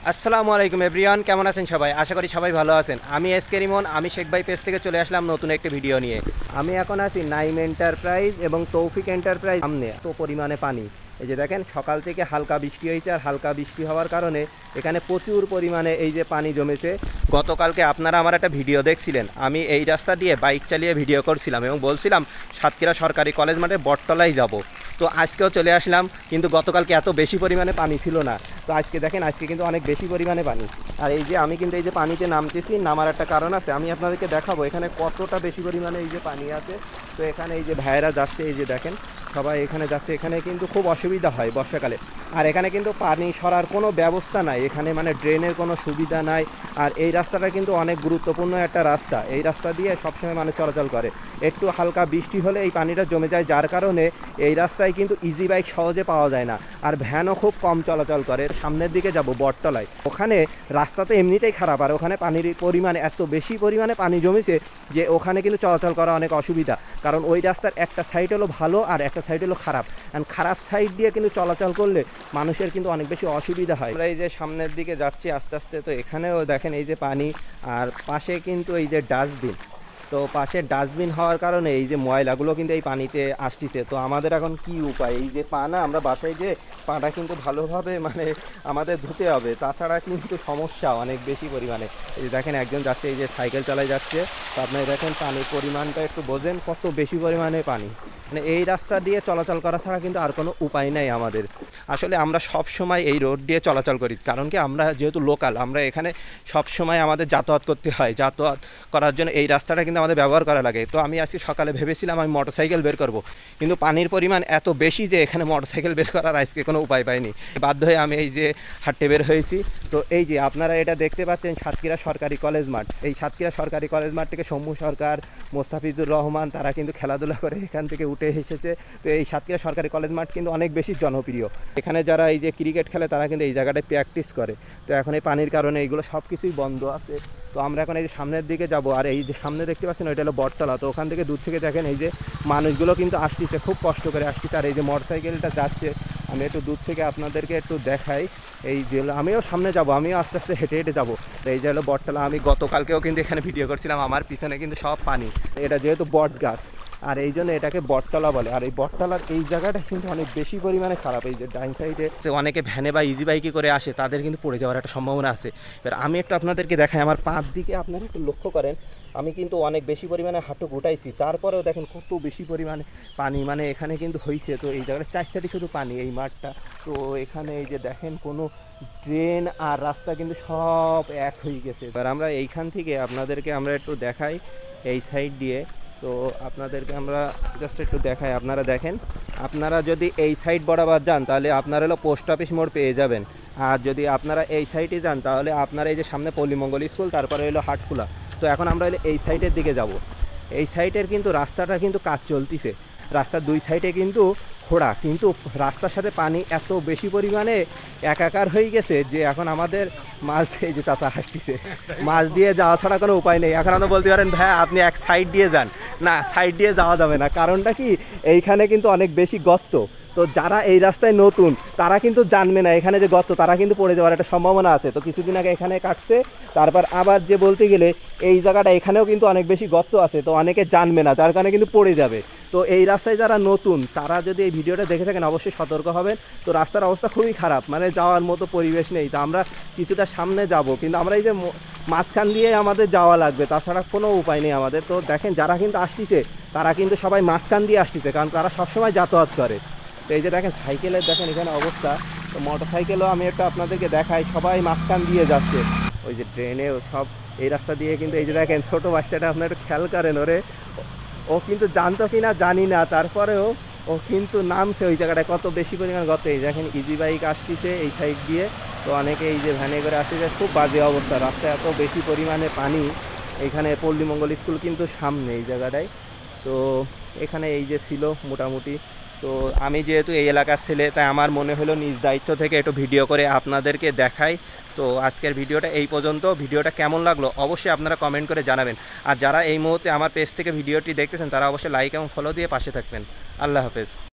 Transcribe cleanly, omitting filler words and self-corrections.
আসসালামু আলাইকুম এভরিওয়ান, কেমন আছেন সবাই? আশা করি সবাই ভালো আছেন। আমি এসকে রিমন, আমি শেখ ভাই পেজ থেকে চলে আসলাম নতুন একটি ভিডিও নিয়ে। আমি এখন আছি নাইম এন্টারপ্রাইজ এবং তৌফিক এন্টারপ্রাইজ সামনে। এত পরিমাণে পানি, এই যে দেখেন সকাল থেকে হালকা বৃষ্টি হয়েছে, আর হালকা বৃষ্টি হওয়ার কারণে এখানে প্রচুর পরিমাণে এই যে পানি জমেছে। গতকালকে আপনারা আমার একটা ভিডিও দেখছিলেন, আমি এই রাস্তা দিয়ে বাইক চালিয়ে ভিডিও করছিলাম এবং বলছিলাম সাতক্ষীরা সরকারি কলেজ মাঠে বটতলায় যাব। তো আজকেও চলে আসলাম, কিন্তু গতকালকে এত বেশি পরিমাণে পানি ছিল না। তো আজকে দেখেন, আজকে কিন্তু অনেক বেশি পরিমাণে পানি। আর এই যে আমি কিন্তু এই যে পানিতে নামতেছি, নামার একটা কারণ আছে, আমি আপনাদেরকে দেখাবো এখানে কতটা বেশি পরিমাণে এই যে পানি আছে। তো এখানে এই যে ভাইয়েরা যাচ্ছে, এই যে দেখেন সবাই এখানে যাচ্ছে। এখানে কিন্তু খুব অসুবিধা হয় বর্ষাকালে, আর এখানে কিন্তু পানি সরার কোনো ব্যবস্থা নাই, এখানে মানে ড্রেনের কোনো সুবিধা নাই। আর এই রাস্তাটা কিন্তু অনেক গুরুত্বপূর্ণ একটা রাস্তা, এই রাস্তা দিয়ে সবসময় মানুষ চলাচল করে। একটু হালকা বৃষ্টি হলে এই পানিটা জমে যায়, যার কারণে এই রাস্তায় কিন্তু ইজি বাইক সহজে পাওয়া যায় না, আর ভ্যানও খুব কম চলাচল করে। সামনের দিকে যাব বটতলায়, ওখানে রাস্তা তো এমনিতেই খারাপ, আর ওখানে পানির পরিমাণ এত বেশি পরিমাণে পানি জমেছে যে ওখানে কিন্তু চলাচল করা অনেক অসুবিধা। কারণ ওই রাস্তার একটা সাইড হলো ভালো আর একটা সাইড হলো খারাপ, আর খারাপ সাইড দিয়ে কিন্তু চলাচল করলে মানুষের কিন্তু অনেক বেশি অসুবিধা হয়। আমরা এই যে সামনের দিকে যাচ্ছি আস্তে আস্তে, তো এখানেও দেখেন এই যে পানি, আর পাশে কিন্তু এই যে ডাস্টবিন। তো পাশে ডাস্টবিন হওয়ার কারণে এই যে ময়লাগুলো কিন্তু এই পানিতে আসতেছে। তো আমাদের এখন কি উপায়? এই যে পা না, আমরা বাসায় যে পাটা কিন্তু ভালোভাবে মানে আমাদের ধুতে হবে, তাছাড়া কিন্তু সমস্যা অনেক বেশি পরিমাণে। এই যে দেখেন একজন যাচ্ছে, এই যে সাইকেল চালায় যাচ্ছে। তো আপনারা দেখেন পানির পরিমাণটা একটু বোঝেন, কত বেশি পরিমাণে পানি। মানে এই রাস্তা দিয়ে চলাচল করা ছাড়া কিন্তু আর কোনো উপায় নাই আমাদের। আসলে আমরা সব সময় এই রোড দিয়ে চলাচল করি, কারণ কি আমরা যেহেতু লোকাল, আমরা এখানে সব সময় আমাদের যাতায়াত করতে হয়। যাতায়াত করার জন্য এই রাস্তাটা কিন্তু আমাদের ব্যবহার করা লাগে। তো আমি আজকে সকালে ভেবেছিলাম আমি মোটরসাইকেল বের করব, কিন্তু পানির পরিমাণ এত বেশি যে এখানে মোটরসাইকেল বের করার আজকে কোনো উপায় পাইনি। বাধ্য হয়ে আমি এই যে হাঁটতে বের হয়েছি। তো এই যে আপনারা এটা দেখতে পাচ্ছেন সাতক্ষীরা সরকারি কলেজ মাঠ। এই সাতক্ষীরা সরকারি কলেজ মাঠ থেকে শম্ভু সরকার, মোস্তাফিজুর রহমান তারা কিন্তু খেলাধুলা করে এখান থেকে উঠে এসেছে। তো এই সাতক্ষীরা সরকারি কলেজ মাঠ কিন্তু অনেক বেশি জনপ্রিয়। এখানে যারা এই যে ক্রিকেট খেলে তারা কিন্তু এই জায়গাটায় প্র্যাকটিস করে। তো এখন এই পানির কারণে এইগুলো সব কিছুই বন্ধ আছে। তো আমরা এখন এই যে সামনের দিকে যাব, আর এই যে সামনে দেখতে পাচ্ছেন ওইটা হলো বটতলা। তো ওখান থেকে দূর থেকে দেখেন এই যে মানুষগুলো কিন্তু আসতেছে, খুব কষ্ট করে আসতেছে। আর এই যে মোটরসাইকেলটা যাচ্ছে, আমি একটু দূর থেকে আপনাদেরকে একটু দেখাই। এই যে আমিও সামনে যাব, আমিও আস্তে আস্তে হেঁটে হেঁটে যাবো। এই যে হলো বটতলা। আমি গতকালকেও কিন্তু এখানে ভিডিও করছিলাম, আমার পিছনে কিন্তু সব পানি। এটা যেহেতু বট গাছ, আর এই জন্য এটাকে বটতলা বলে। আর এই বটতলার এই জায়গাটা কিন্তু অনেক বেশি পরিমাণে খারাপ। এই যে ডাইন সাইডে অনেকে ভ্যানে বা ইজি বাইকে করে আসে, তাদের কিন্তু পড়ে যাওয়ার একটা সম্ভাবনা আছে। এবার আমি একটু আপনাদেরকে দেখাই, আমার পাঁচ দিকে আপনারা একটু লক্ষ্য করেন, আমি কিন্তু অনেক বেশি পরিমাণে হাঁটু গোটাইছি, তারপরেও দেখেন কত বেশি পরিমাণে পানি মানে এখানে কিন্তু হয়েছে। তো এই জায়গাটা চার সাইডে শুধু পানি এই মাঠটা। তো এখানে এই যে দেখেন কোনো ড্রেন আর রাস্তা কিন্তু সব এক হয়ে গেছে। এবার আমরা এইখান থেকে আপনাদেরকে আমরা একটু দেখাই এই সাইড দিয়ে। তো আপনাদেরকে আমরা জাস্ট একটু দেখাই, আপনারা দেখেন। আপনারা যদি এই সাইড বরাবর যান তাহলে আপনারা হলো পোস্ট অফিস মোড় পেয়ে যাবেন, আর যদি আপনারা এই সাইডে যান তাহলে আপনারা এই যে সামনে পল্লীমঙ্গল স্কুল, তারপরে হলো হাটখোলা। তো এখন আমরা হলো এই সাইডের দিকে যাব। এই সাইডের কিন্তু রাস্তাটা কিন্তু কাজ চলতিছে, রাস্তার দুই সাইডে কিন্তু খোঁড়া, কিন্তু রাস্তার সাথে পানি এত বেশি পরিমাণে একাকার হয়ে গেছে যে এখন আমাদের মাছ, এই যে চাচা হাসতেছে, মাছ দিয়ে যাওয়া ছাড়া কোনো উপায় নেই। এখন আপনি বলতে পারেন ভাই আপনি এক সাইড দিয়ে যান, না সাইড দিয়ে যাওয়া যাবে না। কারণটা কি, এইখানে কিন্তু অনেক বেশি গর্ত। তো যারা এই রাস্তায় নতুন তারা কিন্তু জানবে না এখানে যে গর্ত, তারা কিন্তু পড়ে যাওয়ার একটা সম্ভাবনা আছে। তো কিছুদিন আগে এখানে কাটছে, তারপর আবার যে বলতে গেলে এই জায়গাটা এখানেও কিন্তু অনেক বেশি গর্ত আছে, তো অনেকে জানবে না, তার কারণে কিন্তু পড়ে যাবে। তো এই রাস্তায় যারা নতুন তারা যদি এই ভিডিওটা দেখে থাকেন অবশ্যই সতর্ক হবেন। তো রাস্তার অবস্থা খুবই খারাপ, মানে যাওয়ার মতো পরিবেশ নেই। তো আমরা কিছুটা সামনে যাব, কিন্তু আমরা এই যে মাঝখান দিয়ে আমাদের যাওয়া লাগবে, তাছাড়া কোনো উপায় নেই আমাদের। তো দেখেন যারা কিন্তু আসতেছে তারা কিন্তু সবাই মাঝখান দিয়ে আসতেছে, কারণ তারা সবসময় যাতায়াত করে। তো এই যে দেখেন সাইকেলের দেখেন এখানে অবস্থা। তো মোটর সাইকেলও আমি একটা আপনাদেরকে দেখাই, সবাই মাঝখান দিয়ে যাচ্ছে। ওই যে ট্রেনেও সব এই রাস্তা দিয়ে কিন্তু এই যে দেখেন ছোটো বাচ্চাটা, আপনার একটু খেয়াল করেন ওরে, ও কিন্তু জানতো কি না জানি না, তারপরেও ও কিন্তু নামছে ওই জায়গাটায়। কত বেশি পরিমাণ গত। এই দেখেন ইজি বাইক আসতেছে এই সাইড দিয়ে, তো অনেকে এই যে ভ্যানে করে আসতেছে। খুব বাজে অবস্থা, রাস্তায় এত বেশি পরিমাণে পানি। এখানে পল্লীমঙ্গল স্কুল কিন্তু সামনে এই জায়গাটায়। তো এখানে এই যে ছিল মোটামুটি। তো আমি যেহেতু এই এলাকার ছেলে, তাই আমার মনে হলো নিজ দায়িত্ব থেকে একটু ভিডিও করে আপনাদেরকে দেখাই। তো আজকের ভিডিওটা এই পর্যন্ত। ভিডিওটা কেমন লাগলো অবশ্যই আপনারা কমেন্ট করে জানাবেন, আর যারা এই মুহূর্তে আমার পেজ থেকে ভিডিওটি দেখতেছেন তারা অবশ্যই লাইক এবং ফলো দিয়ে পাশে থাকবেন। আল্লাহ হাফেজ।